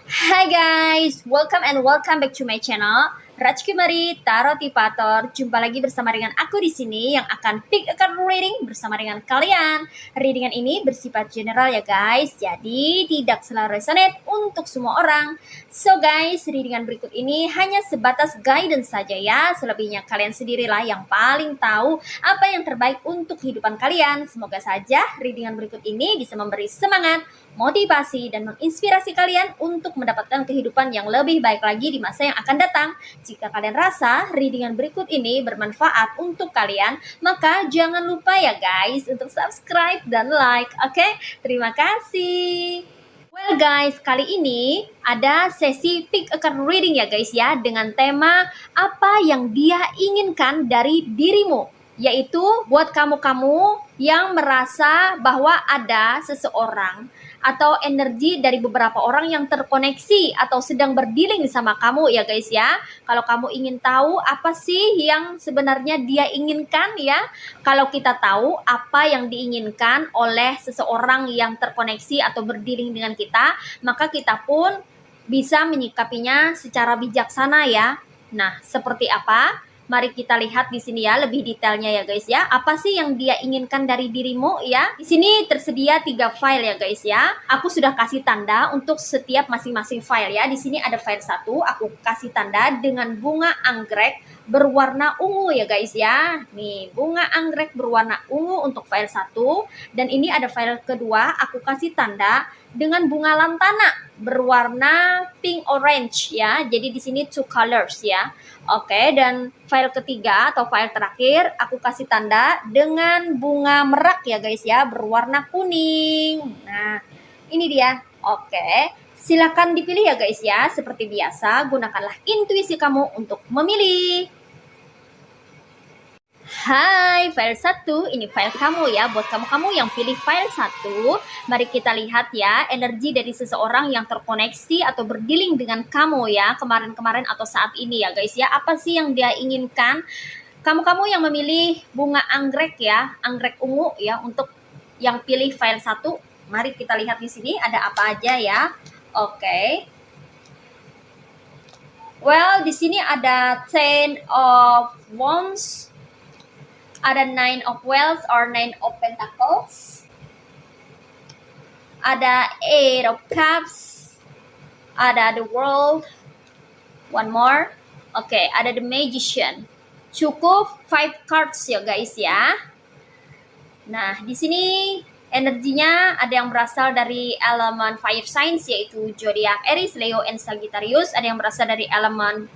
Hai guys, welcome back to my channel. Rajkumari Tarot Tipator. Jumpa lagi bersama dengan aku di sini yang akan pick a card reading bersama dengan kalian. Readingan ini bersifat general ya guys, jadi tidak selalu resonate untuk semua orang. So guys, readingan berikut ini hanya sebatas guidance saja ya. Selebihnya kalian sendirilah yang paling tahu apa yang terbaik untuk kehidupan kalian. Semoga saja readingan berikut ini bisa memberi semangat, motivasi, dan menginspirasi kalian untuk mendapatkan kehidupan yang lebih baik lagi di masa yang akan datang. Jika kalian rasa readingan berikut ini bermanfaat untuk kalian, maka jangan lupa ya guys untuk subscribe dan like. Oke? Terima kasih. Well guys, kali ini ada sesi pick a card reading ya guys ya, dengan tema apa yang dia inginkan dari dirimu. Yaitu buat kamu-kamu yang merasa bahwa ada seseorang atau energi dari beberapa orang yang terkoneksi atau sedang berdealing sama kamu ya guys ya. Kalau kamu ingin tahu apa sih yang sebenarnya dia inginkan ya, kalau kita tahu apa yang diinginkan oleh seseorang yang terkoneksi atau berdealing dengan kita, maka kita pun bisa menyikapinya secara bijaksana ya. Nah, seperti apa? Mari kita lihat di sini ya lebih detailnya ya guys ya. Apa sih yang dia inginkan dari dirimu ya? Di sini tersedia 3 file ya guys ya. Aku sudah kasih tanda untuk setiap masing-masing file ya. Di sini ada file 1, aku kasih tanda dengan bunga anggrek berwarna ungu ya guys ya. Nih, bunga anggrek berwarna ungu untuk file 1, dan ini ada file kedua, aku kasih tanda dengan bunga lantana berwarna pink orange ya. Jadi di sini 2 colors ya. Oke, dan file ketiga atau file terakhir aku kasih tanda dengan bunga merak ya guys ya, berwarna kuning. Nah, ini dia. Oke, silakan dipilih ya guys ya. Seperti biasa, gunakanlah intuisi kamu untuk memilih. Hai, file 1, ini file kamu ya. Buat kamu-kamu yang pilih file 1, mari kita lihat ya energi dari seseorang yang terkoneksi atau berdealing dengan kamu ya, kemarin-kemarin atau saat ini ya guys ya. Apa sih yang dia inginkan? Kamu-kamu yang memilih bunga anggrek ya, anggrek ungu ya, untuk yang pilih file 1, mari kita lihat di sini ada apa aja ya. Oke. Well, di sini ada 10 of Wands, ada 9 of Wands or 9 of Pentacles, ada 8 of Cups, ada the World, one more. Oke, ada the Magician. Cukup 5 cards ya guys ya. Nah, di sini energinya ada yang berasal dari elemen fire signs yaitu zodiak Aries, Leo, and Sagittarius. Ada yang berasal dari elemen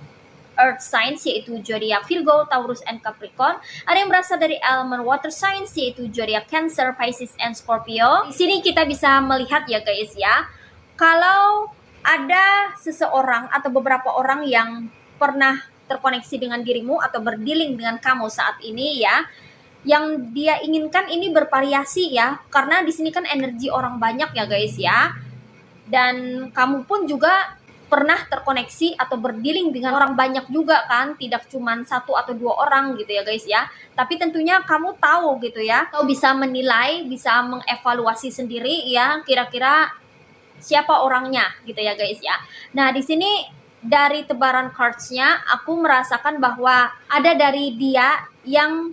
earth signs yaitu zodiak Virgo, Taurus, and Capricorn. Ada yang berasal dari elemen water signs yaitu zodiak Cancer, Pisces, and Scorpio. Di sini kita bisa melihat ya guys ya, kalau ada seseorang atau beberapa orang yang pernah terkoneksi dengan dirimu atau berdealing dengan kamu saat ini ya, yang dia inginkan ini bervariasi ya, karena di sini kan energi orang banyak ya guys ya, dan kamu pun juga pernah terkoneksi atau berdealing dengan orang banyak juga kan, tidak cuma 1 atau 2 orang gitu ya guys ya. Tapi tentunya kamu tahu gitu ya, atau bisa menilai, bisa mengevaluasi sendiri ya, kira-kira siapa orangnya gitu ya guys ya. Nah, di sini dari tebaran cards-nya aku merasakan bahwa ada dari dia yang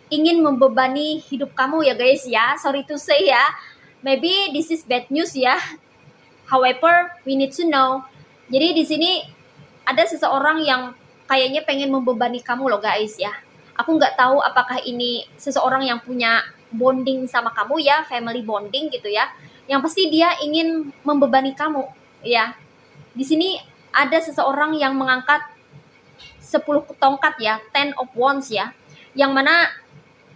ingin membebani hidup kamu ya guys ya. Sorry to say ya, maybe this is bad news ya. However, we need to know. Jadi di sini ada seseorang yang kayaknya pengen membebani kamu loh guys ya. Aku nggak tahu apakah ini seseorang yang punya bonding sama kamu ya, family bonding gitu ya. Yang pasti dia ingin membebani kamu ya. Di sini ada seseorang yang mengangkat 10 tongkat ya, 10 of Wands ya. Yang mana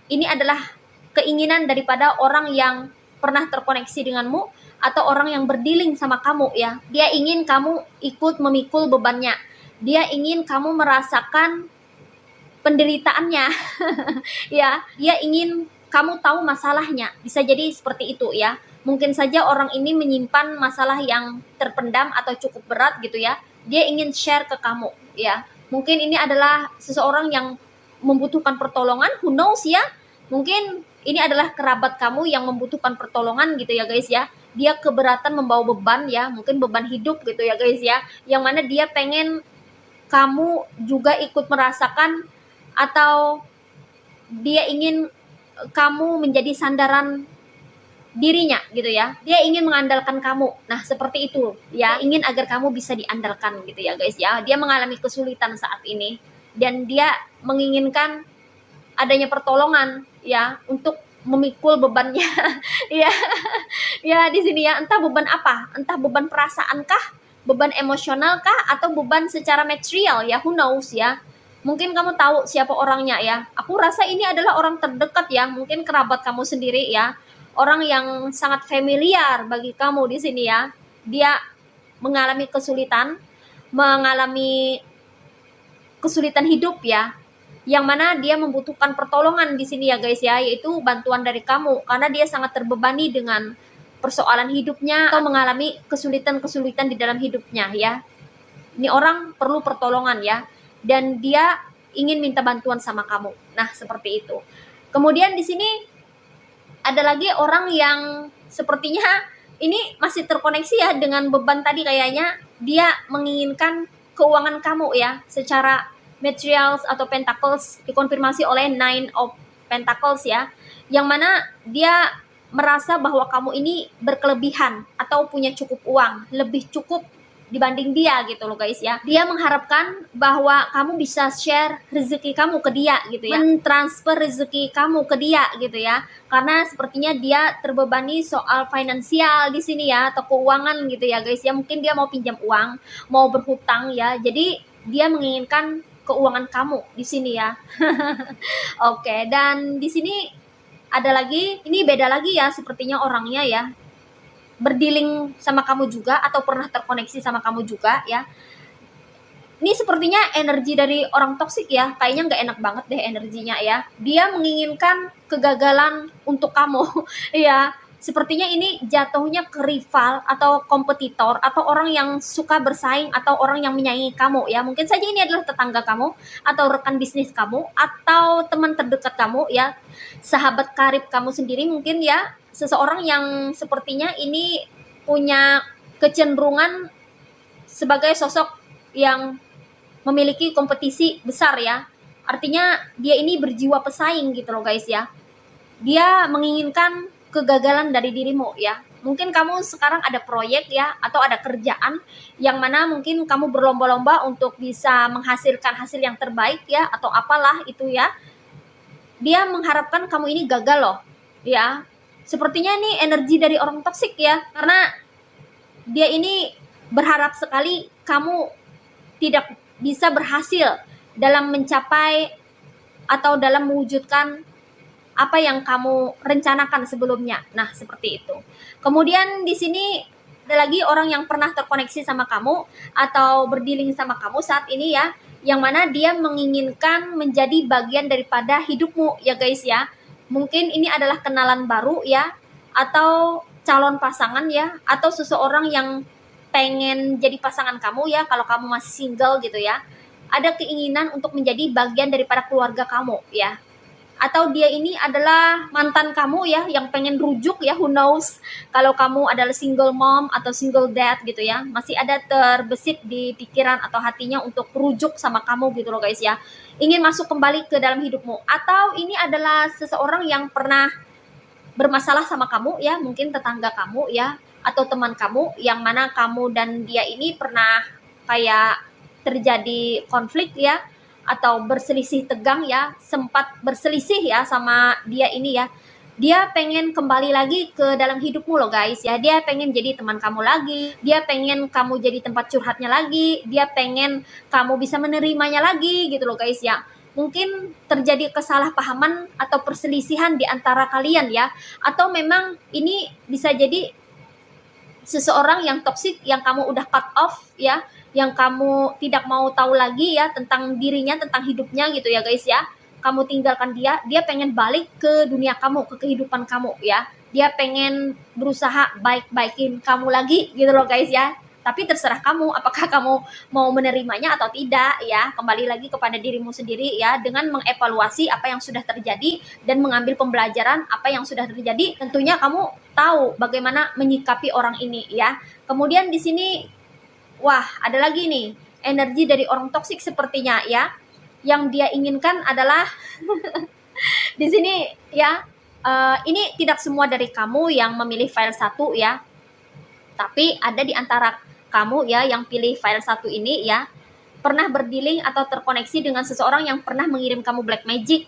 ini adalah keinginan daripada orang yang pernah terkoneksi denganmu atau orang yang berdealing sama kamu ya. Dia ingin kamu ikut memikul bebannya. Dia ingin kamu merasakan penderitaannya. Ya, dia ingin kamu tahu masalahnya. Bisa jadi seperti itu ya. Mungkin saja orang ini menyimpan masalah yang terpendam atau cukup berat gitu ya. Dia ingin share ke kamu ya. Mungkin ini adalah seseorang yang membutuhkan pertolongan, who knows ya. Mungkin ini adalah kerabat kamu yang membutuhkan pertolongan gitu ya guys ya. dia keberatan membawa beban ya, mungkin beban hidup gitu ya guys ya, yang mana dia pengen kamu juga ikut merasakan, atau dia ingin kamu menjadi sandaran dirinya gitu ya. Dia ingin mengandalkan kamu. Nah, seperti itu ya. Ingin agar kamu bisa diandalkan gitu ya guys ya. Dia mengalami kesulitan saat ini dan dia menginginkan adanya pertolongan ya untuk memikul bebannya. Ya. Ya di sini ya, entah beban apa? Entah beban perasaan kah? Beban emosional kah? Atau beban secara material ya? Who knows ya. Mungkin kamu tahu siapa orangnya ya. Aku rasa ini adalah orang terdekat ya, mungkin kerabat kamu sendiri ya. Orang yang sangat familiar bagi kamu di sini ya. Dia mengalami kesulitan hidup ya. Yang mana dia membutuhkan pertolongan di sini ya guys ya, yaitu bantuan dari kamu karena dia sangat terbebani dengan persoalan hidupnya atau mengalami kesulitan-kesulitan di dalam hidupnya ya. Ini orang perlu pertolongan ya, dan dia ingin minta bantuan sama kamu. Nah, seperti itu. Kemudian di sini ada lagi orang yang sepertinya ini masih terkoneksi ya dengan beban tadi, kayaknya dia menginginkan keuangan kamu ya, secara materials atau pentacles, dikonfirmasi oleh Nine of Pentacles ya, yang mana dia merasa bahwa kamu ini berkelebihan atau punya cukup uang, lebih cukup dibanding dia gitu loh guys ya. Dia mengharapkan bahwa kamu bisa share rezeki kamu ke dia gitu ya, mentransfer rezeki kamu ke dia gitu ya, karena sepertinya dia terbebani soal finansial di sini ya, atau keuangan gitu ya guys ya. Mungkin dia mau pinjam uang, mau berhutang ya, jadi dia menginginkan keuangan kamu di sini ya. Oke, dan di sini ada lagi, ini beda lagi ya sepertinya orangnya ya, berdealing sama kamu juga atau pernah terkoneksi sama kamu juga ya. Ini sepertinya energi dari orang toksik ya, kayaknya nggak enak banget deh energinya ya. Dia menginginkan kegagalan untuk kamu. Ya, sepertinya ini jatuhnya ke rival atau kompetitor atau orang yang suka bersaing atau orang yang menyaingi kamu ya. Mungkin saja ini adalah tetangga kamu atau rekan bisnis kamu atau teman terdekat kamu ya, sahabat karib kamu sendiri mungkin ya. Seseorang yang sepertinya ini punya kecenderungan sebagai sosok yang memiliki kompetisi besar ya. Artinya dia ini berjiwa pesaing gitu loh guys ya. Dia menginginkan kegagalan dari dirimu ya. Mungkin kamu sekarang ada proyek ya, atau ada kerjaan yang mana mungkin kamu berlomba-lomba untuk bisa menghasilkan hasil yang terbaik ya, atau apalah itu ya. Dia mengharapkan kamu ini gagal loh ya. Sepertinya ini energi dari orang toksik ya, karena dia ini berharap sekali kamu tidak bisa berhasil dalam mencapai atau dalam mewujudkan apa yang kamu rencanakan sebelumnya. Nah, seperti itu. Kemudian di sini ada lagi orang yang pernah terkoneksi sama kamu atau berdealing sama kamu saat ini ya, yang mana dia menginginkan menjadi bagian daripada hidupmu ya guys ya. Mungkin ini adalah kenalan baru ya, atau calon pasangan ya, atau seseorang yang pengen jadi pasangan kamu ya kalau kamu masih single gitu ya. Ada keinginan untuk menjadi bagian daripada keluarga kamu ya. Atau dia ini adalah mantan kamu ya, yang pengen rujuk ya, who knows. Kalau kamu adalah single mom atau single dad gitu ya, masih ada terbesit di pikiran atau hatinya untuk rujuk sama kamu gitu loh guys ya. Ingin masuk kembali ke dalam hidupmu. Atau ini adalah seseorang yang pernah bermasalah sama kamu ya, mungkin tetangga kamu ya, atau teman kamu, yang mana kamu dan dia ini pernah kayak terjadi konflik ya, atau berselisih tegang ya, sempat berselisih ya sama dia ini ya. Dia pengen kembali lagi ke dalam hidupmu loh guys ya. Dia pengen jadi teman kamu lagi, dia pengen kamu jadi tempat curhatnya lagi, dia pengen kamu bisa menerimanya lagi gitu loh guys ya. Mungkin terjadi kesalahpahaman atau perselisihan di antara kalian ya, atau memang ini bisa jadi seseorang yang toksik yang kamu udah cut off ya, yang kamu tidak mau tahu lagi ya tentang dirinya, tentang hidupnya gitu ya guys ya. Kamu tinggalkan dia, dia pengen balik ke dunia kamu, ke kehidupan kamu ya. Dia pengen berusaha baik-baikin kamu lagi gitu loh guys ya. Tapi terserah kamu, apakah kamu mau menerimanya atau tidak ya. Kembali lagi kepada dirimu sendiri ya, dengan mengevaluasi apa yang sudah terjadi dan mengambil pembelajaran apa yang sudah terjadi. Tentunya kamu tahu bagaimana menyikapi orang ini ya. Kemudian di sini, wah, ada lagi nih, energi dari orang toksik sepertinya ya. Yang dia inginkan adalah di sini ya, ini tidak semua dari kamu yang memilih file 1 ya. Tapi ada di antara kamu ya yang pilih file 1 ini ya, pernah berdealing atau terkoneksi dengan seseorang yang pernah mengirim kamu black magic.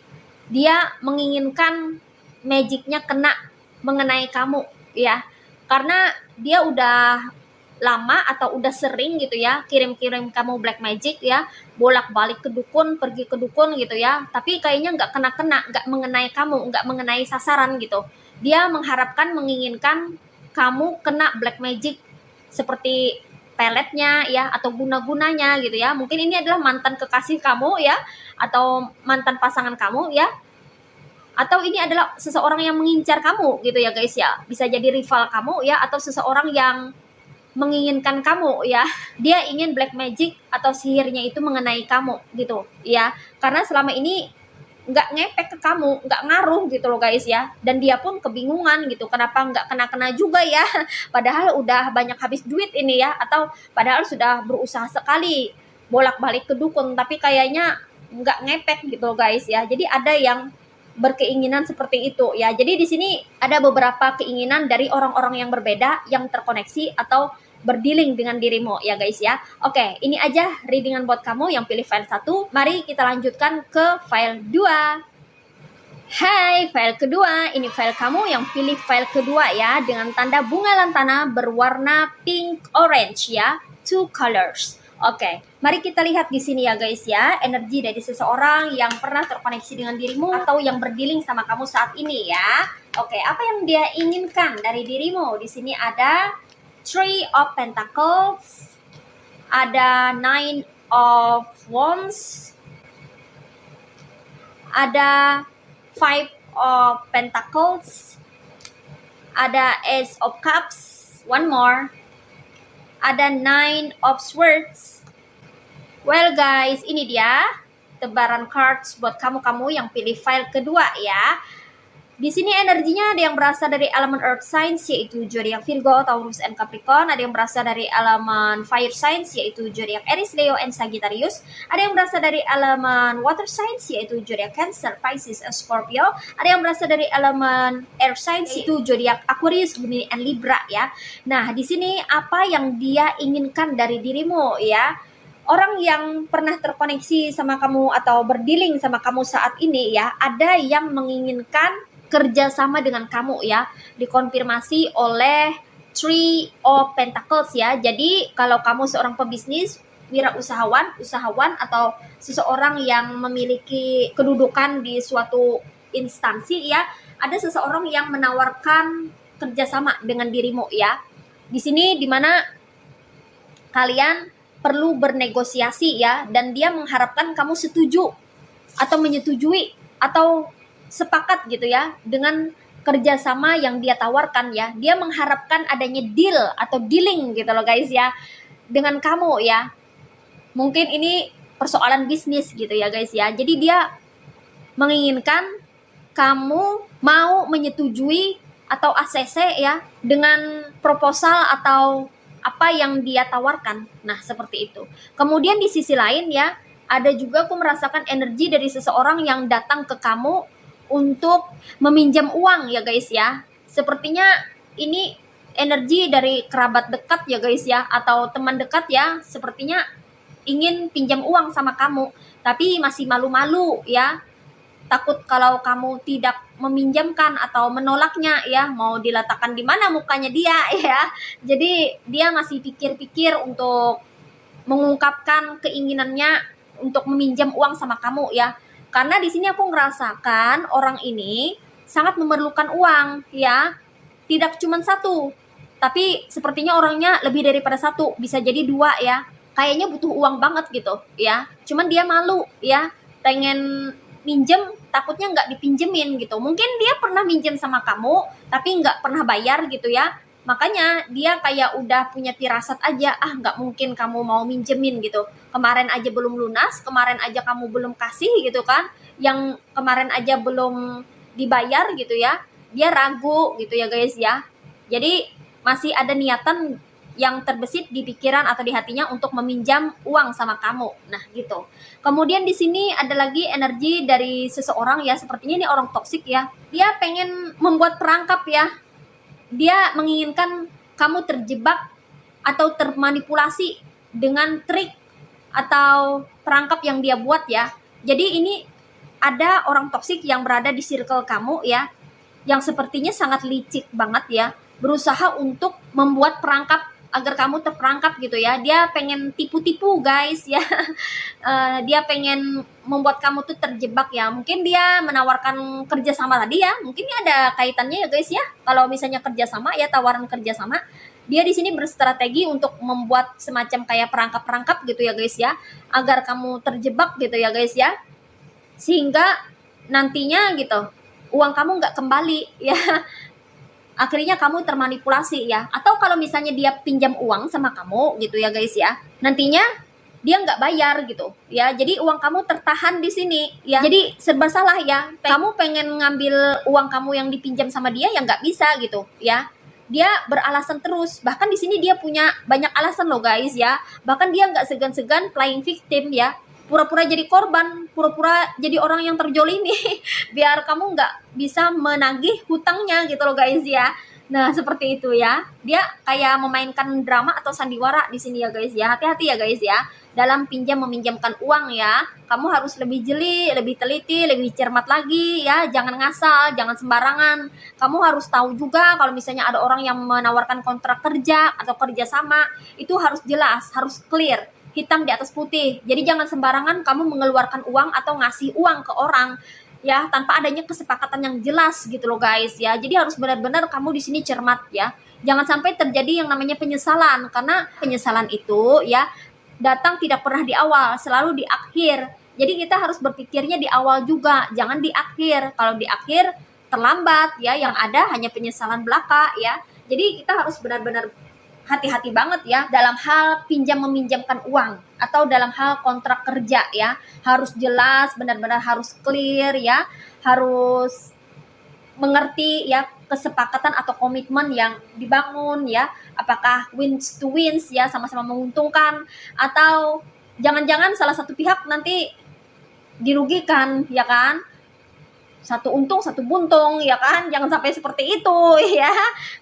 Dia menginginkan magicnya kena mengenai kamu ya, karena dia udah lama atau udah sering gitu ya kirim-kirim kamu black magic ya, bolak-balik ke dukun, pergi ke dukun gitu ya, tapi kayaknya nggak kena-kena, nggak mengenai kamu, nggak mengenai sasaran gitu. Dia mengharapkan, menginginkan kamu kena black magic seperti peletnya ya, atau guna-gunanya gitu ya. Mungkin ini adalah mantan kekasih kamu ya, atau mantan pasangan kamu ya, atau ini adalah seseorang yang mengincar kamu gitu ya guys ya. Bisa jadi rival kamu ya, atau seseorang yang menginginkan kamu ya. Dia ingin black magic atau sihirnya itu mengenai kamu gitu ya, karena selama ini nggak ngepek ke kamu, nggak ngaruh gitu loh guys ya. Dan dia pun kebingungan gitu, kenapa nggak kena-kena juga ya, padahal udah banyak habis duit ini ya, atau padahal sudah berusaha sekali bolak-balik ke dukun, tapi kayaknya nggak ngepek gitu loh guys ya. Jadi ada yang berkeinginan seperti itu ya. Jadi di sini ada beberapa keinginan dari orang-orang yang berbeda yang terkoneksi atau berdealing dengan dirimu ya guys ya. Oke, ini aja readingan buat kamu yang pilih file 1. Mari kita lanjutkan ke file 2. Hai, file kedua. Ini file kamu yang pilih file kedua ya, dengan tanda bunga lantana berwarna pink orange ya, 2 colors. Oke, mari kita lihat di sini ya guys ya, energi dari seseorang yang pernah terkoneksi dengan dirimu atau yang berdealing sama kamu saat ini ya. Oke, apa yang dia inginkan dari dirimu? Di sini ada Three of Pentacles, ada Nine of Wands, ada Five of Pentacles, ada Ace of Cups, one more, ada Nine of Swords. Well guys, ini dia tebaran cards buat kamu-kamu yang pilih file kedua ya. Di sini energinya ada yang berasal dari elemen earth signs yaitu zodiak Virgo, Taurus, and Capricorn. Ada yang berasal dari elemen fire signs yaitu zodiak Aries, Leo, and Sagittarius. Ada yang berasal dari elemen water signs yaitu zodiak Cancer, Pisces, and Scorpio. Ada yang berasal dari elemen air signs yaitu zodiak Aquarius, Gemini, and Libra ya. Nah, di sini apa yang dia inginkan dari dirimu ya? Orang yang pernah terkoneksi sama kamu atau berdealing sama kamu saat ini ya, ada yang menginginkan kerjasama dengan kamu ya, dikonfirmasi oleh Three of Pentacles ya. Jadi kalau kamu seorang pebisnis, wirausahawan, usahawan, atau seseorang yang memiliki kedudukan di suatu instansi ya, ada seseorang yang menawarkan kerjasama dengan dirimu ya. Di sini dimana kalian perlu bernegosiasi ya, dan dia mengharapkan kamu setuju atau menyetujui atau sepakat gitu ya dengan kerjasama yang dia tawarkan ya. Dia mengharapkan adanya deal atau dealing gitu loh guys ya, dengan kamu ya. Mungkin ini persoalan bisnis gitu ya guys ya. Jadi dia menginginkan kamu mau menyetujui atau ACC ya dengan proposal atau apa yang dia tawarkan. Nah, seperti itu. Kemudian di sisi lain ya, ada juga aku merasakan energi dari seseorang yang datang ke kamu untuk meminjam uang ya guys ya. Sepertinya ini energi dari kerabat dekat ya guys ya, atau teman dekat ya. Sepertinya ingin pinjam uang sama kamu, tapi masih malu-malu ya. Takut kalau kamu tidak meminjamkan atau menolaknya ya, mau diletakkan di mana mukanya dia ya. Jadi dia masih pikir-pikir untuk mengungkapkan keinginannya untuk meminjam uang sama kamu ya. Karena di sini aku ngerasakan orang ini sangat memerlukan uang ya. Tidak cuma satu, tapi sepertinya orangnya lebih daripada satu, bisa jadi 2 ya. Kayaknya butuh uang banget gitu ya. Cuman dia malu ya, pengen minjem, takutnya nggak dipinjemin gitu. Mungkin dia pernah minjem sama kamu tapi nggak pernah bayar gitu ya. Makanya dia kayak udah punya firasat aja, ah nggak mungkin kamu mau minjemin gitu. Kemarin aja belum lunas, kemarin aja kamu belum kasih gitu kan. Yang kemarin aja belum dibayar gitu ya. Dia ragu gitu ya guys ya. Jadi masih ada niatan yang terbesit di pikiran atau di hatinya untuk meminjam uang sama kamu. Nah, gitu. Kemudian di sini ada lagi energi dari seseorang ya, sepertinya ini orang toksik ya. Dia pengen membuat perangkap ya. Dia menginginkan kamu terjebak atau termanipulasi dengan trik atau perangkap yang dia buat ya. Jadi ini ada orang toksik yang berada di circle kamu ya, yang sepertinya sangat licik banget ya, berusaha untuk membuat perangkap agar kamu terperangkap gitu ya. Dia pengen tipu-tipu guys ya. Dia pengen membuat kamu tuh terjebak ya. Mungkin dia menawarkan kerjasama tadi ya. Mungkin ini ada kaitannya ya guys ya. Kalau misalnya kerjasama ya, tawaran kerjasama. Dia di sini berstrategi untuk membuat semacam kayak perangkap-perangkap gitu ya guys ya, agar kamu terjebak gitu ya guys ya, sehingga nantinya gitu uang kamu nggak kembali ya. Akhirnya kamu termanipulasi ya. Atau kalau misalnya dia pinjam uang sama kamu gitu ya guys ya, nantinya dia nggak bayar gitu ya, jadi uang kamu tertahan di sini ya. Jadi serba salah ya. Kamu pengen ngambil uang kamu yang dipinjam sama dia ya nggak bisa gitu ya. Dia beralasan terus, bahkan di sini dia punya banyak alasan loh guys ya. Bahkan dia nggak segan-segan playing victim ya, pura-pura jadi korban, pura-pura jadi orang yang terjolimi biar kamu nggak bisa menagih hutangnya gitu loh guys ya. Nah seperti itu ya, dia kayak memainkan drama atau sandiwara di sini ya guys ya. Hati-hati ya guys ya dalam pinjam meminjamkan uang ya. Kamu harus lebih jeli, lebih teliti, lebih cermat lagi ya. Jangan ngasal, jangan sembarangan. Kamu harus tahu juga kalau misalnya ada orang yang menawarkan kontrak kerja atau kerjasama, itu harus jelas, harus clear, hitam di atas putih. Jadi jangan sembarangan kamu mengeluarkan uang atau ngasih uang ke orang ya tanpa adanya kesepakatan yang jelas gitu loh guys ya. Jadi harus benar-benar kamu di sini cermat ya. Jangan sampai terjadi yang namanya penyesalan, karena penyesalan itu ya datang tidak pernah di awal, selalu di akhir. Jadi kita harus berpikirnya di awal juga, jangan di akhir. Kalau di akhir terlambat ya, yang ada hanya penyesalan belaka ya. Jadi kita harus benar-benar hati-hati banget ya dalam hal pinjam meminjamkan uang atau dalam hal kontrak kerja ya. Harus jelas, benar-benar harus clear ya, harus mengerti ya kesepakatan atau komitmen yang dibangun ya, apakah wins to wins ya, sama-sama menguntungkan, atau jangan-jangan salah satu pihak nanti dirugikan ya kan, satu untung satu buntung ya kan. Jangan sampai seperti itu ya,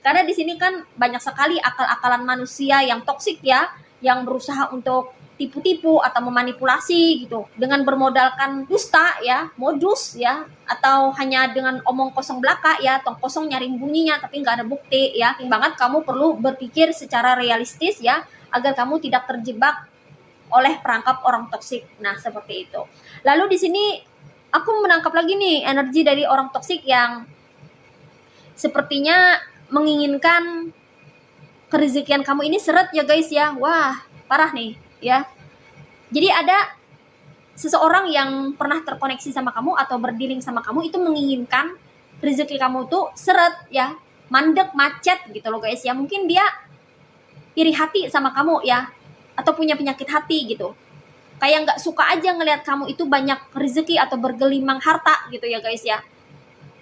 karena di sini kan banyak sekali akal-akalan manusia yang toksik ya, yang berusaha untuk tipu-tipu atau memanipulasi gitu dengan bermodalkan dusta ya, modus ya, atau hanya dengan omong kosong belaka ya, tong kosong nyaring bunyinya tapi nggak ada bukti ya. Banget kamu perlu berpikir secara realistis ya, agar kamu tidak terjebak oleh perangkap orang toksik. Nah seperti itu. Lalu di sini aku menangkap lagi nih energi dari orang toksik yang sepertinya menginginkan kerezekian kamu ini seret ya guys ya. Wah parah nih ya. Jadi ada seseorang yang pernah terkoneksi sama kamu atau berdealing sama kamu, itu menginginkan rezeki kamu tuh seret ya, mandek, macet gitu loh guys ya. Mungkin dia iri hati sama kamu ya, atau punya penyakit hati gitu, kayak nggak suka aja ngelihat kamu itu banyak rezeki atau bergelimang harta gitu ya guys ya.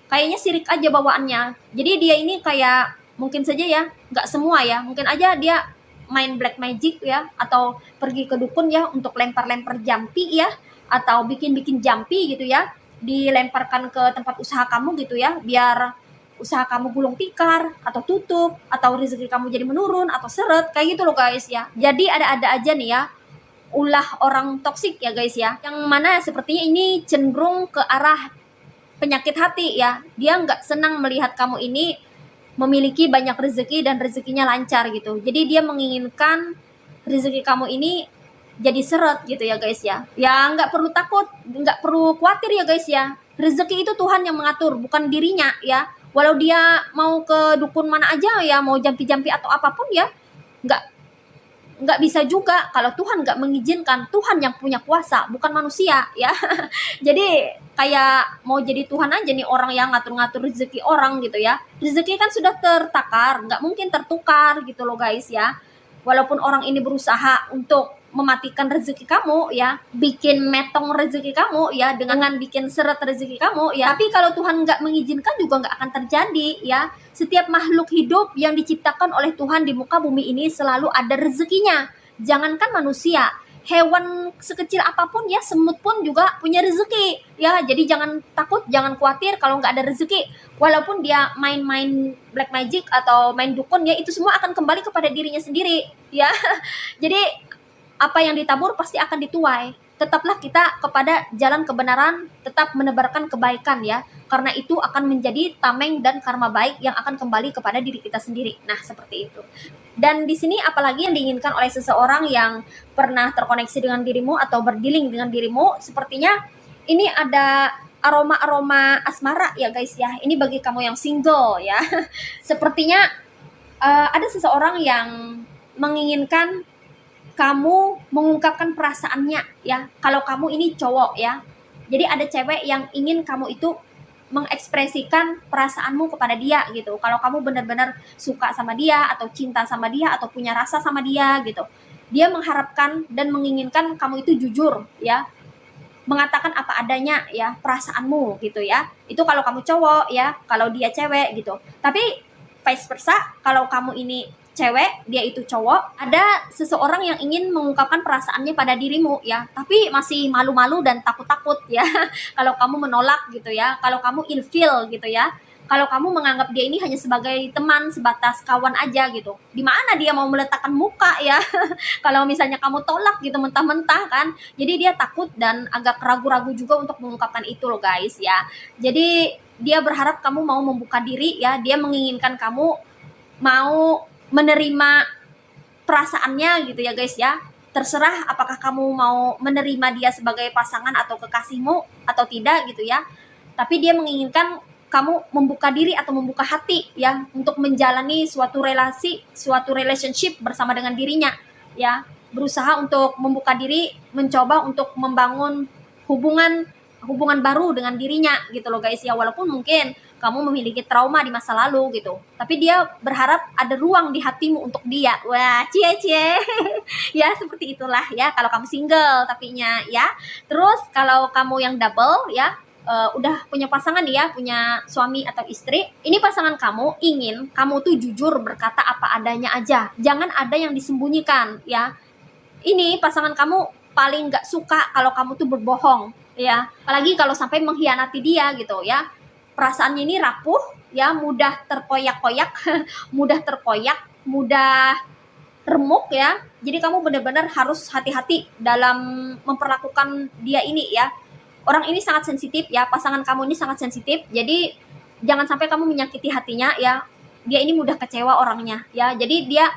Kayaknya sirik aja bawaannya. Jadi dia ini kayak mungkin saja ya, nggak semua ya, mungkin aja dia main black magic ya, atau pergi ke dukun ya untuk lempar-lempar jampi ya, atau bikin-bikin jampi gitu ya, dilemparkan ke tempat usaha kamu gitu ya, biar usaha kamu gulung tikar atau tutup, atau rezeki kamu jadi menurun atau seret kayak gitu loh guys ya. Jadi ada-ada aja nih ya ulah orang toksik ya guys ya, yang mana sepertinya ini cenderung ke arah penyakit hati ya. Dia nggak senang melihat kamu ini memiliki banyak rezeki dan rezekinya lancar gitu. Jadi dia menginginkan rezeki kamu ini jadi seret gitu ya guys ya. Ya nggak perlu takut, nggak perlu khawatir ya guys ya. Rezeki itu Tuhan yang mengatur, bukan dirinya ya. Walau dia mau ke dukun mana aja ya, mau jampi-jampi atau apapun ya, nggak nggak bisa juga kalau Tuhan nggak mengizinkan. Tuhan yang punya kuasa, bukan manusia ya. Jadi kayak mau jadi Tuhan aja nih orang yang ngatur-ngatur rezeki orang gitu ya. Rezeki kan sudah tertakar, nggak mungkin tertukar gitu loh guys ya. Walaupun orang ini berusaha untuk mematikan rezeki kamu ya, bikin metong rezeki kamu ya, dengan bikin seret rezeki kamu ya, tapi kalau Tuhan nggak mengizinkan juga nggak akan terjadi ya. Setiap makhluk hidup yang diciptakan oleh Tuhan di muka bumi ini selalu ada rezekinya. Jangankan manusia, hewan sekecil apapun ya, semut pun juga punya rezeki ya. Jadi jangan takut, jangan khawatir kalau nggak ada rezeki. Walaupun dia main-main black magic atau main dukun ya, itu semua akan kembali kepada dirinya sendiri ya. Jadi apa yang ditabur pasti akan dituai. Tetaplah kita kepada jalan kebenaran, tetap menebarkan kebaikan ya. Karena itu akan menjadi tameng dan karma baik yang akan kembali kepada diri kita sendiri. Nah, seperti itu. Dan di sini apalagi yang diinginkan oleh seseorang yang pernah terkoneksi dengan dirimu atau berdealing dengan dirimu, sepertinya ini ada aroma-aroma asmara ya guys ya. Ini bagi kamu yang single ya. Sepertinya ada seseorang yang menginginkan kamu mengungkapkan perasaannya ya. Kalau kamu ini cowok ya, jadi ada cewek yang ingin kamu itu mengekspresikan perasaanmu kepada dia gitu. Kalau kamu benar-benar suka sama dia atau cinta sama dia atau punya rasa sama dia gitu, dia mengharapkan dan menginginkan kamu itu jujur ya, mengatakan apa adanya ya perasaanmu gitu ya. Itu kalau kamu cowok ya, kalau dia cewek gitu. Tapi vice versa, kalau kamu ini cewek, dia itu cowok, ada seseorang yang ingin mengungkapkan perasaannya pada dirimu ya, tapi masih malu-malu dan takut-takut ya. Kalau kamu menolak gitu ya, kalau kamu ilfeel gitu ya, kalau kamu menganggap dia ini hanya sebagai teman, sebatas kawan aja gitu, di mana dia mau meletakkan muka ya. Kalau misalnya kamu tolak gitu mentah-mentah kan, jadi dia takut dan agak ragu-ragu juga untuk mengungkapkan itu loh guys ya. Jadi dia berharap kamu mau membuka diri ya, dia menginginkan kamu mau menerima perasaannya gitu ya guys ya. Terserah apakah kamu mau menerima dia sebagai pasangan atau kekasihmu atau tidak gitu ya. Tapi dia menginginkan kamu membuka diri atau membuka hati ya untuk menjalani suatu relasi, suatu relationship bersama dengan dirinya ya. Berusaha untuk membuka diri, mencoba untuk membangun hubungan baru dengan dirinya gitu loh guys ya. Walaupun mungkin kamu memiliki trauma di masa lalu gitu, tapi dia berharap ada ruang di hatimu untuk dia. Wah, cie ya seperti itulah ya kalau kamu single tapinya ya. Terus kalau kamu yang double ya, udah punya pasangan ya, punya suami atau istri, ini pasangan kamu ingin kamu tuh jujur berkata apa adanya aja, jangan ada yang disembunyikan ya. Ini pasangan kamu paling nggak suka kalau kamu tuh berbohong ya, apalagi kalau sampai mengkhianati dia gitu ya. Perasaannya ini rapuh ya, mudah terkoyak-koyak, mudah terkoyak, mudah remuk ya. Jadi kamu benar-benar harus hati-hati dalam memperlakukan dia ini ya. Orang ini sangat sensitif ya, pasangan kamu ini sangat sensitif. Jadi jangan sampai kamu menyakiti hatinya ya. Dia ini mudah kecewa orangnya ya. Jadi dia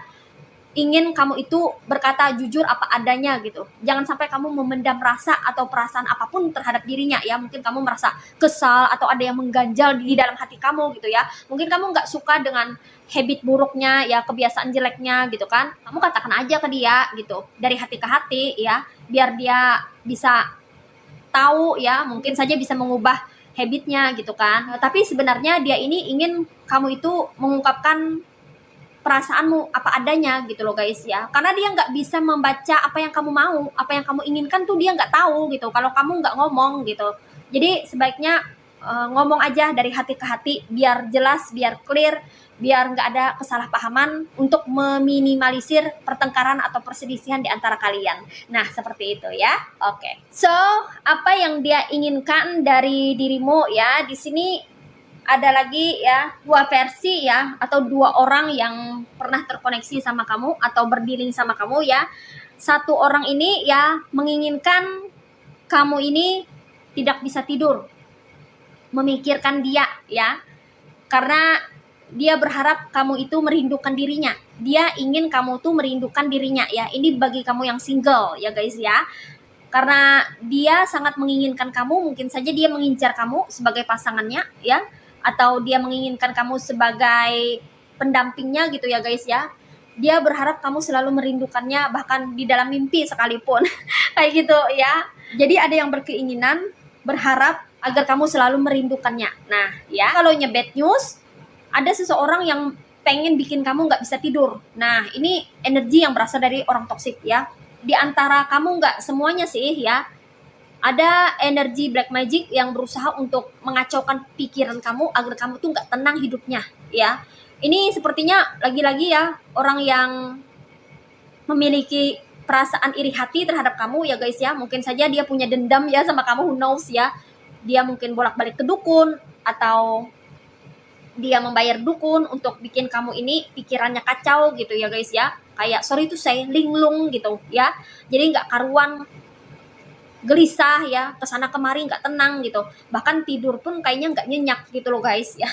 ingin kamu itu berkata jujur apa adanya gitu. Jangan sampai kamu memendam rasa atau perasaan apapun terhadap dirinya ya. Mungkin kamu merasa kesal atau ada yang mengganjal di dalam hati kamu gitu ya. Mungkin kamu nggak suka dengan habit buruknya ya, kebiasaan jeleknya gitu kan. Kamu katakan aja ke dia gitu, dari hati ke hati ya, biar dia bisa tahu ya, mungkin saja bisa mengubah habitnya gitu kan. Tapi sebenarnya dia ini ingin kamu itu mengungkapkan perasaanmu apa adanya gitu loh guys ya. Karena dia nggak bisa membaca apa yang kamu mau, apa yang kamu inginkan tuh dia nggak tahu gitu kalau kamu nggak ngomong gitu. Jadi sebaiknya ngomong aja dari hati ke hati, biar jelas, biar clear, biar nggak ada kesalahpahaman, untuk meminimalisir pertengkaran atau perselisihan di antara kalian. Nah seperti itu ya. Oke. So apa yang dia inginkan dari dirimu ya, di sini ada lagi ya, dua versi ya, atau dua orang yang pernah terkoneksi sama kamu atau berdealing sama kamu ya. Satu orang ini ya menginginkan kamu ini tidak bisa tidur, memikirkan dia ya, karena dia berharap kamu itu merindukan dirinya. Dia ingin kamu tuh merindukan dirinya ya. Ini bagi kamu yang single ya guys ya. Karena dia sangat menginginkan kamu, mungkin saja dia mengincar kamu sebagai pasangannya ya, atau dia menginginkan kamu sebagai pendampingnya gitu ya guys ya. Dia berharap kamu selalu merindukannya, bahkan di dalam mimpi sekalipun. Kayak gitu ya. Jadi ada yang berkeinginan, berharap agar kamu selalu merindukannya. Nah ya, kalau bad news, ada seseorang yang pengen bikin kamu nggak bisa tidur. Nah ini energi yang berasal dari orang toksik ya. Di antara kamu, nggak semuanya sih ya, ada energi black magic yang berusaha untuk mengacaukan pikiran kamu agar kamu tuh nggak tenang hidupnya ya. Ini sepertinya lagi-lagi ya, orang yang memiliki perasaan iri hati terhadap kamu ya guys ya. Mungkin saja dia punya dendam ya sama kamu, who knows ya. Dia mungkin bolak-balik ke dukun, atau dia membayar dukun untuk bikin kamu ini pikirannya kacau gitu ya guys ya. Kayak sorry tuh saya linglung gitu ya. Jadi nggak karuan, gelisah ya, kesana kemari nggak tenang gitu. Bahkan tidur pun kayaknya nggak nyenyak gitu loh guys ya.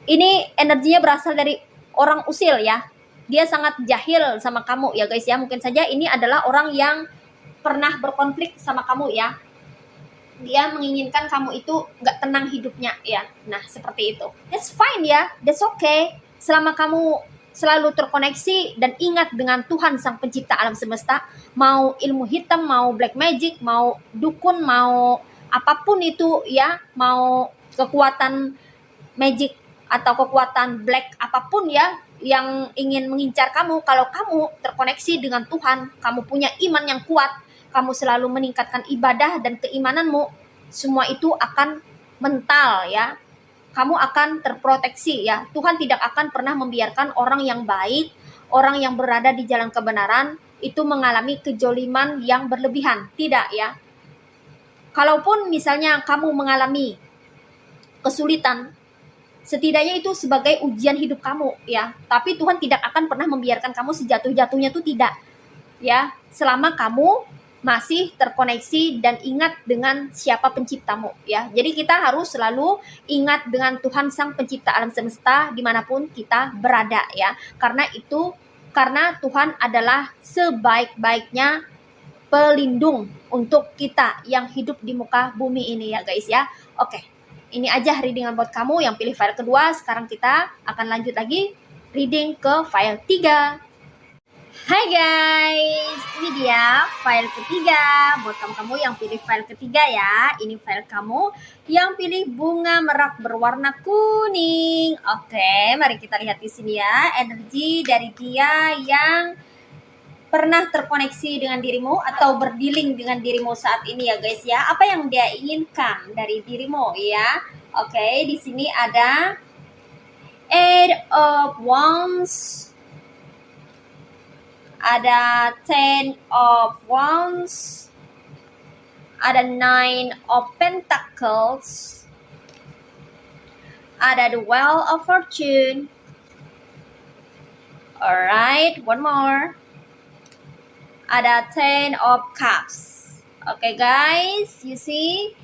Ini energinya berasal dari orang usil ya. Dia sangat jahil sama kamu ya guys ya. Mungkin saja ini adalah orang yang pernah berkonflik sama kamu ya. Dia menginginkan kamu itu nggak tenang hidupnya ya. Nah seperti itu. That's fine ya, that's okay. Selama kamu selalu terkoneksi dan ingat dengan Tuhan Sang Pencipta alam semesta, mau ilmu hitam, mau black magic, mau dukun, mau apapun itu ya, mau kekuatan magic atau kekuatan black apapun ya yang ingin mengincar kamu, kalau kamu terkoneksi dengan Tuhan, kamu punya iman yang kuat, kamu selalu meningkatkan ibadah dan keimananmu, semua itu akan mental ya. Kamu akan terproteksi ya. Tuhan tidak akan pernah membiarkan orang yang baik, orang yang berada di jalan kebenaran itu mengalami kejoliman yang berlebihan. Tidak ya. Kalaupun misalnya kamu mengalami kesulitan, setidaknya itu sebagai ujian hidup kamu ya. Tapi Tuhan tidak akan pernah membiarkan kamu sejatuh-jatuhnya, itu tidak. Ya, selama kamu masih terkoneksi dan ingat dengan siapa penciptamu ya. Jadi kita harus selalu ingat dengan Tuhan Sang Pencipta alam semesta dimanapun kita berada ya. Karena Tuhan adalah sebaik-baiknya pelindung untuk kita yang hidup di muka bumi ini ya guys ya. Oke, ini aja readingan buat kamu yang pilih file kedua. Sekarang kita akan lanjut lagi reading ke file 3. Hai guys, ini dia file ketiga buat kamu yang pilih file ketiga ya. Ini file kamu yang pilih bunga merak berwarna kuning. Oke, mari kita lihat di sini ya, energi dari dia yang pernah terkoneksi dengan dirimu atau berdealing dengan dirimu saat ini ya guys ya. Apa yang dia inginkan dari dirimu ya? Oke, di sini ada Eight of Wands, ada 10 of Wands, ada 9 of Pentacles, ada the Wheel of Fortune. Alright, one more. Ada 10 of Cups. Oke guys, you see?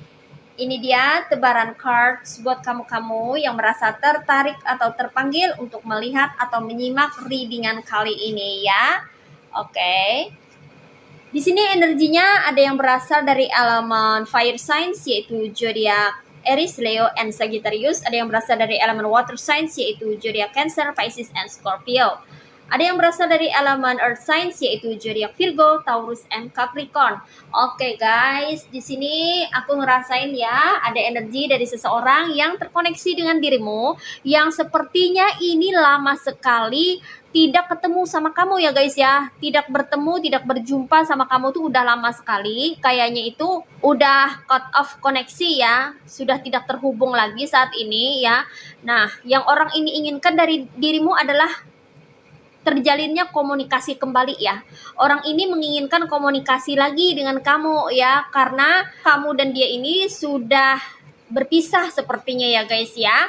Ini dia tebaran cards buat kamu-kamu yang merasa tertarik atau terpanggil untuk melihat atau menyimak readingan kali ini ya. Oke. Di sini energinya ada yang berasal dari elemen fire signs yaitu zodiak Aries, Leo, and Sagittarius. Ada yang berasal dari elemen water signs yaitu zodiak Cancer, Pisces, and Scorpio. Ada yang berasal dari elemen earth signs yaitu zodiak Virgo, Taurus, and Capricorn. Oke guys, di sini aku ngerasain ya ada energi dari seseorang yang terkoneksi dengan dirimu yang sepertinya ini lama sekali tidak ketemu sama kamu ya guys ya. Tidak bertemu, tidak berjumpa sama kamu tuh udah lama sekali. Kayaknya itu udah cut off koneksi ya. Sudah tidak terhubung lagi saat ini ya. Nah, yang orang ini inginkan dari dirimu adalah terjalinnya komunikasi kembali ya. Orang ini menginginkan komunikasi lagi dengan kamu ya, karena kamu dan dia ini sudah berpisah sepertinya ya guys ya.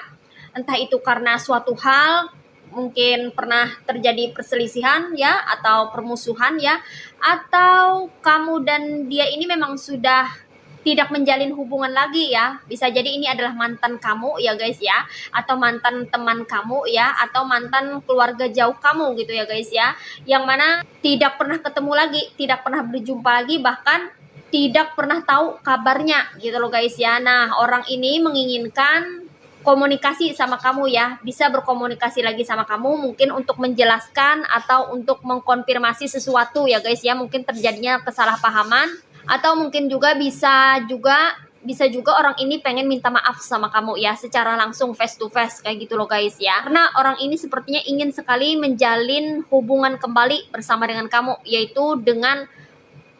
Entah itu karena suatu hal, mungkin pernah terjadi perselisihan ya, atau permusuhan ya, atau kamu dan dia ini memang sudah tidak menjalin hubungan lagi ya. Bisa jadi ini adalah mantan kamu ya guys ya, atau mantan teman kamu ya, atau mantan keluarga jauh kamu gitu ya guys ya, yang mana tidak pernah ketemu lagi, tidak pernah berjumpa lagi, bahkan tidak pernah tahu kabarnya gitu loh guys ya. Nah, orang ini menginginkan komunikasi sama kamu ya, bisa berkomunikasi lagi sama kamu mungkin untuk menjelaskan atau untuk mengkonfirmasi sesuatu ya guys ya, mungkin terjadinya kesalahpahaman, atau mungkin juga bisa juga orang ini pengen minta maaf sama kamu ya, secara langsung face to face kayak gitu loh guys ya. Karena orang ini sepertinya ingin sekali menjalin hubungan kembali bersama dengan kamu, yaitu dengan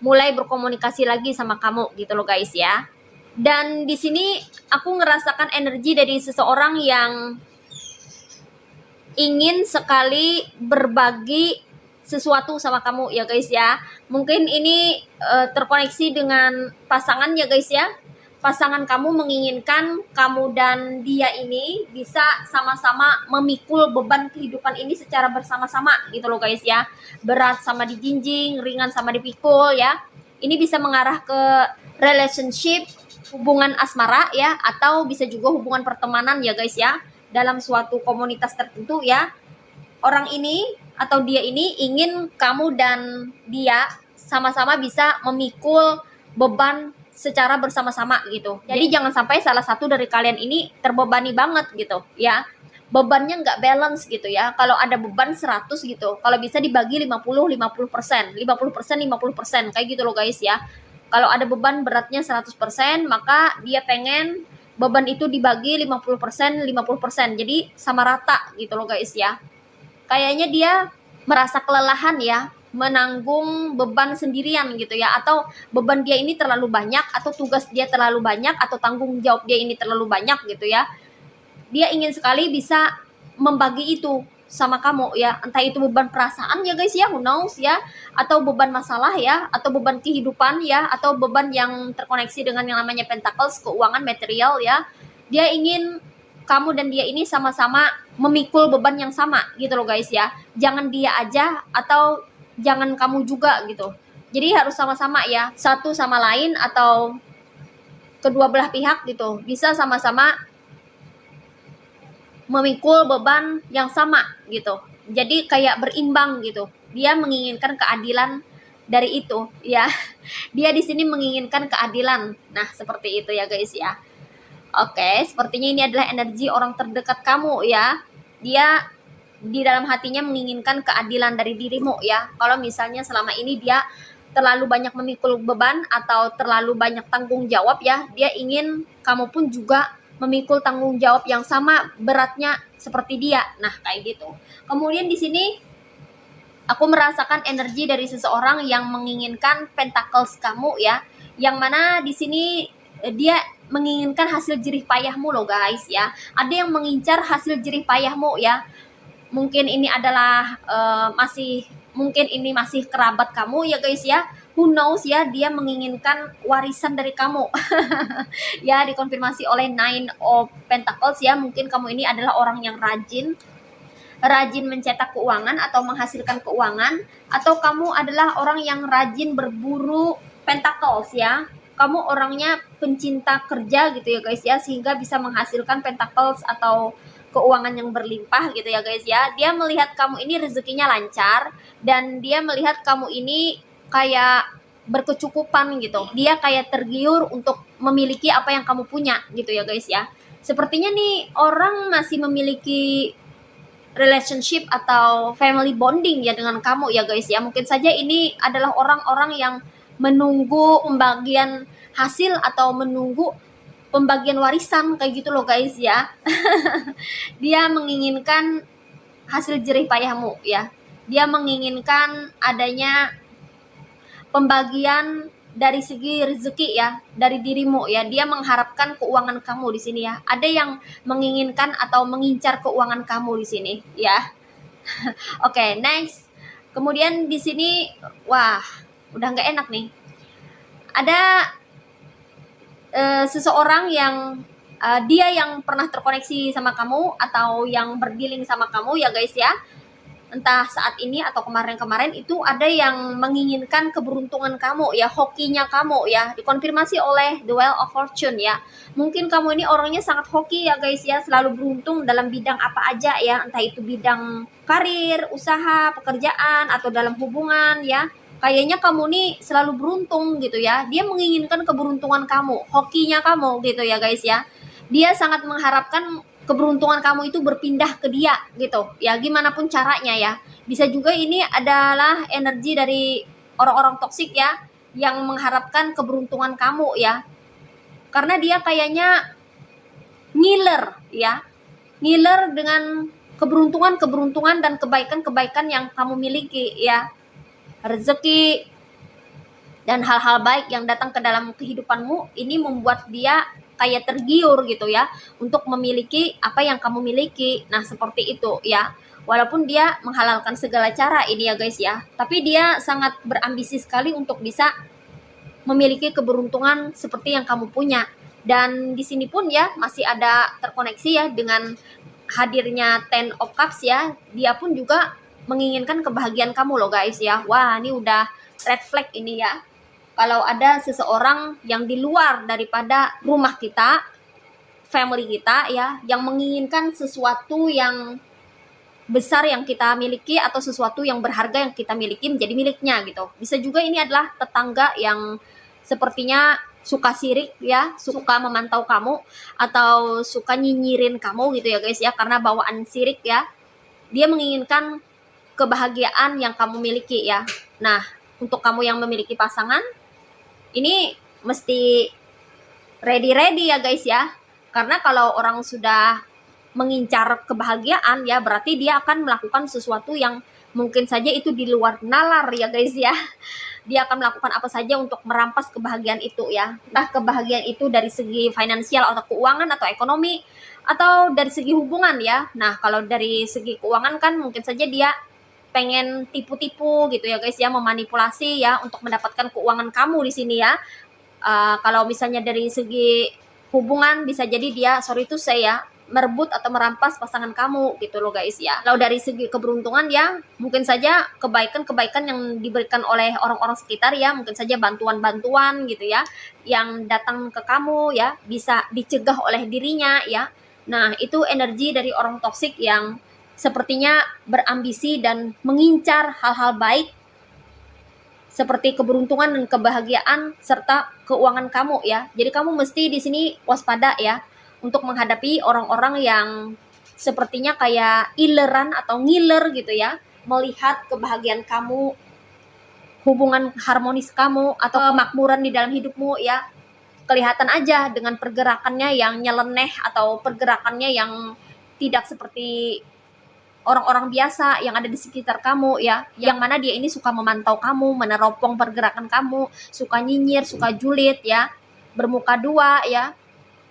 mulai berkomunikasi lagi sama kamu gitu loh guys ya. Dan di sini aku ngerasakan energi dari seseorang yang ingin sekali berbagi sesuatu sama kamu ya guys ya. Mungkin ini terkoneksi dengan pasangan ya guys ya. Pasangan kamu menginginkan kamu dan dia ini bisa sama-sama memikul beban kehidupan ini secara bersama-sama gitu loh guys ya. Berat sama dijinjing, ringan sama dipikul ya. Ini bisa mengarah ke relationship, hubungan asmara ya, atau bisa juga hubungan pertemanan ya guys ya, dalam suatu komunitas tertentu ya. Orang ini atau dia ini ingin kamu dan dia sama-sama bisa memikul beban secara bersama-sama gitu. Jadi jangan sampai salah satu dari kalian ini terbebani banget gitu ya. Bebannya nggak balance gitu ya. Kalau ada beban 100 gitu, kalau bisa dibagi 50-50%, 50% kayak gitu loh guys ya. Kalau ada beban beratnya 100%, maka dia pengen beban itu dibagi 50%, 50%. Jadi sama rata gitu loh guys ya. Kayaknya dia merasa kelelahan ya, menanggung beban sendirian gitu ya, atau beban dia ini terlalu banyak, atau tugas dia terlalu banyak, atau tanggung jawab dia ini terlalu banyak gitu ya. Dia ingin sekali bisa membagi itu sama kamu ya, entah itu beban perasaan ya guys ya, who knows ya, atau beban masalah ya, atau beban kehidupan ya, atau beban yang terkoneksi dengan yang namanya pentacles, keuangan, material ya. Dia ingin kamu dan dia ini sama-sama memikul beban yang sama gitu loh guys ya. Jangan dia aja atau jangan kamu juga gitu. Jadi harus sama-sama ya, satu sama lain atau kedua belah pihak gitu, bisa sama-sama memikul beban yang sama gitu. Jadi kayak berimbang gitu. Dia menginginkan keadilan dari itu ya. Dia di sini menginginkan keadilan. Nah, seperti itu ya guys ya. Oke, sepertinya ini adalah energi orang terdekat kamu ya. Dia di dalam hatinya menginginkan keadilan dari dirimu ya. Kalau misalnya selama ini dia terlalu banyak memikul beban atau terlalu banyak tanggung jawab ya, dia ingin kamu pun juga memikul tanggung jawab yang sama beratnya seperti dia. Nah, kayak gitu. Kemudian di sini aku merasakan energi dari seseorang yang menginginkan pentacles kamu ya. Yang mana di sini dia menginginkan hasil jerih payahmu loh guys ya. Ada yang mengincar hasil jerih payahmu ya. Mungkin ini adalah mungkin ini masih kerabat kamu ya guys ya. Who knows ya, dia menginginkan warisan dari kamu. Ya, dikonfirmasi oleh Nine of Pentacles ya. Mungkin kamu ini adalah orang yang rajin mencetak keuangan atau menghasilkan keuangan, atau kamu adalah orang yang rajin berburu pentacles ya. Kamu orangnya pencinta kerja gitu ya guys ya, sehingga bisa menghasilkan pentacles atau keuangan yang berlimpah gitu ya guys ya. Dia melihat kamu ini rezekinya lancar, dan dia melihat kamu ini kayak berkecukupan gitu. Dia kayak tergiur untuk memiliki apa yang kamu punya gitu ya guys ya. Sepertinya nih orang masih memiliki relationship atau family bonding ya dengan kamu ya guys ya. Mungkin saja ini adalah orang-orang yang menunggu pembagian hasil atau menunggu pembagian warisan kayak gitu loh guys ya. Dia menginginkan hasil jerih payahmu ya. Dia menginginkan adanya pembagian dari segi rezeki ya, dari dirimu ya. Dia mengharapkan keuangan kamu di sini ya. Ada yang menginginkan atau mengincar keuangan kamu di sini ya. Oke, next. Kemudian di sini, wah, udah nggak enak nih. Ada seseorang yang dia yang pernah terkoneksi sama kamu atau yang berdealing sama kamu ya guys ya. Entah saat ini atau kemarin-kemarin, itu ada yang menginginkan keberuntungan kamu ya, hokinya kamu ya, dikonfirmasi oleh The Wheel of Fortune ya. Mungkin kamu ini orangnya sangat hoki ya guys ya, selalu beruntung dalam bidang apa aja ya, entah itu bidang karir, usaha, pekerjaan, atau dalam hubungan ya. Kayaknya kamu nih selalu beruntung gitu ya. Dia menginginkan keberuntungan kamu, hokinya kamu gitu ya guys ya. Dia sangat mengharapkan keberuntungan kamu itu berpindah ke dia gitu ya, gimana pun caranya ya. Bisa juga ini adalah energi dari orang-orang toksik ya, yang mengharapkan keberuntungan kamu ya, karena dia kayaknya ngiler ya, ngiler dengan keberuntungan dan kebaikan yang kamu miliki ya, rezeki dan hal-hal baik yang datang ke dalam kehidupanmu ini membuat dia kayak tergiur gitu ya, untuk memiliki apa yang kamu miliki. Nah seperti itu ya, walaupun dia menghalalkan segala cara ini ya guys ya, tapi dia sangat berambisi sekali untuk bisa memiliki keberuntungan seperti yang kamu punya. Dan di sini pun ya masih ada terkoneksi ya dengan hadirnya Ten of Cups ya, dia pun juga menginginkan kebahagiaan kamu loh guys ya. Wah ini udah red flag ini ya, kalau ada seseorang yang di luar daripada rumah kita, family kita ya, yang menginginkan sesuatu yang besar yang kita miliki atau sesuatu yang berharga yang kita miliki menjadi miliknya gitu. Bisa juga ini adalah tetangga yang sepertinya suka sirik ya, suka memantau kamu atau suka nyinyirin kamu gitu ya guys ya, karena bawaan sirik ya. Dia menginginkan kebahagiaan yang kamu miliki ya. Nah, untuk kamu yang memiliki pasangan, ini mesti ready ya guys ya. Karena kalau orang sudah mengincar kebahagiaan ya, berarti dia akan melakukan sesuatu yang mungkin saja itu di luar nalar ya guys ya. Dia akan melakukan apa saja untuk merampas kebahagiaan itu ya. Entah kebahagiaan itu dari segi finansial atau keuangan atau ekonomi, atau dari segi hubungan ya. Nah kalau dari segi keuangan kan mungkin saja dia pengen tipu-tipu gitu ya guys ya, memanipulasi ya untuk mendapatkan keuangan kamu di sini ya. Kalau misalnya dari segi hubungan, bisa jadi dia, sorry itu saya merebut atau merampas pasangan kamu gitu loh guys ya. Kalau dari segi keberuntungan ya, mungkin saja kebaikan yang diberikan oleh orang-orang sekitar ya, mungkin saja bantuan-bantuan gitu ya yang datang ke kamu ya, bisa dicegah oleh dirinya ya. Nah itu energi dari orang toksik yang sepertinya berambisi dan mengincar hal-hal baik seperti keberuntungan dan kebahagiaan serta keuangan kamu ya. Jadi kamu mesti di sini waspada ya untuk menghadapi orang-orang yang sepertinya kayak ileran atau ngiler gitu ya, melihat kebahagiaan kamu, hubungan harmonis kamu atau kemakmuran di dalam hidupmu ya. Kelihatan aja dengan pergerakannya yang nyeleneh atau pergerakannya yang tidak seperti orang-orang biasa yang ada di sekitar kamu ya, yang mana dia ini suka memantau kamu, meneropong pergerakan kamu, suka nyinyir, suka julid ya, bermuka dua ya,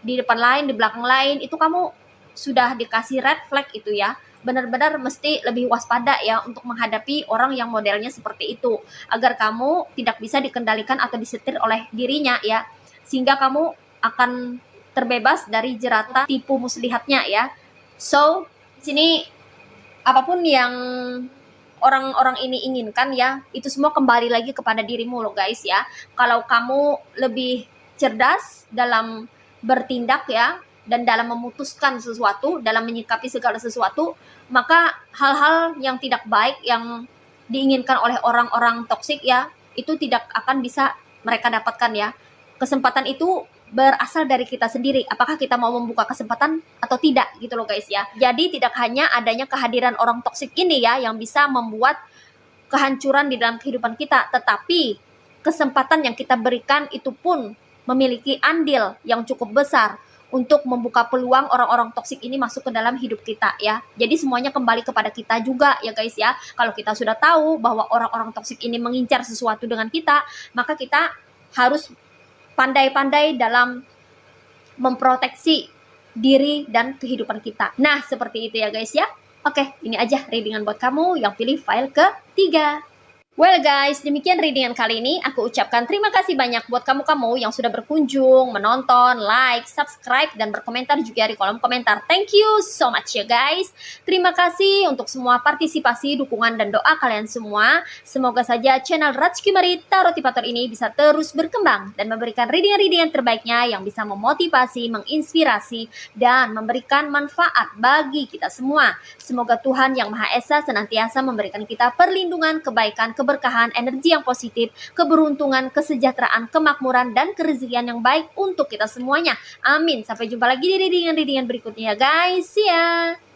di depan lain, di belakang lain. Itu kamu sudah dikasih red flag itu ya. Benar-benar mesti lebih waspada ya untuk menghadapi orang yang modelnya seperti itu, agar kamu tidak bisa dikendalikan atau disetir oleh dirinya ya, sehingga kamu akan terbebas dari jeratan tipu muslihatnya ya. So sini apapun yang orang-orang ini inginkan ya, itu semua kembali lagi kepada dirimu loh guys ya. Kalau kamu lebih cerdas dalam bertindak ya, dan dalam memutuskan sesuatu, dalam menyikapi segala sesuatu, maka hal-hal yang tidak baik yang diinginkan oleh orang-orang toksik ya, itu tidak akan bisa mereka dapatkan ya. Kesempatan itu berasal dari kita sendiri, apakah kita mau membuka kesempatan atau tidak gitu loh guys ya. Jadi tidak hanya adanya kehadiran orang toksik ini ya yang bisa membuat kehancuran di dalam kehidupan kita, tetapi kesempatan yang kita berikan itu pun memiliki andil yang cukup besar untuk membuka peluang orang-orang toksik ini masuk ke dalam hidup kita ya. Jadi semuanya kembali kepada kita juga ya guys ya. Kalau kita sudah tahu bahwa orang-orang toksik ini mengincar sesuatu dengan kita, maka kita harus pandai-pandai dalam memproteksi diri dan kehidupan kita. Nah, seperti itu ya guys ya. Oke, ini aja readingan buat kamu yang pilih file ketiga. Well guys, demikian readingan kali ini. Aku ucapkan terima kasih banyak buat kamu-kamu yang sudah berkunjung, menonton, like, subscribe, dan berkomentar juga di kolom komentar. Thank you so much ya guys. Terima kasih untuk semua partisipasi, dukungan, dan doa kalian semua. Semoga saja channel Ratski Mari Tarot Tipator ini bisa terus berkembang dan memberikan readingan-readingan terbaiknya yang bisa memotivasi, menginspirasi, dan memberikan manfaat bagi kita semua. Semoga Tuhan Yang Maha Esa senantiasa memberikan kita perlindungan, kebaikan, keberkahan, energi yang positif, keberuntungan, kesejahteraan, kemakmuran, dan kerezekian yang baik untuk kita semuanya. Amin. Sampai jumpa lagi di readingan berikutnya ya guys. See ya.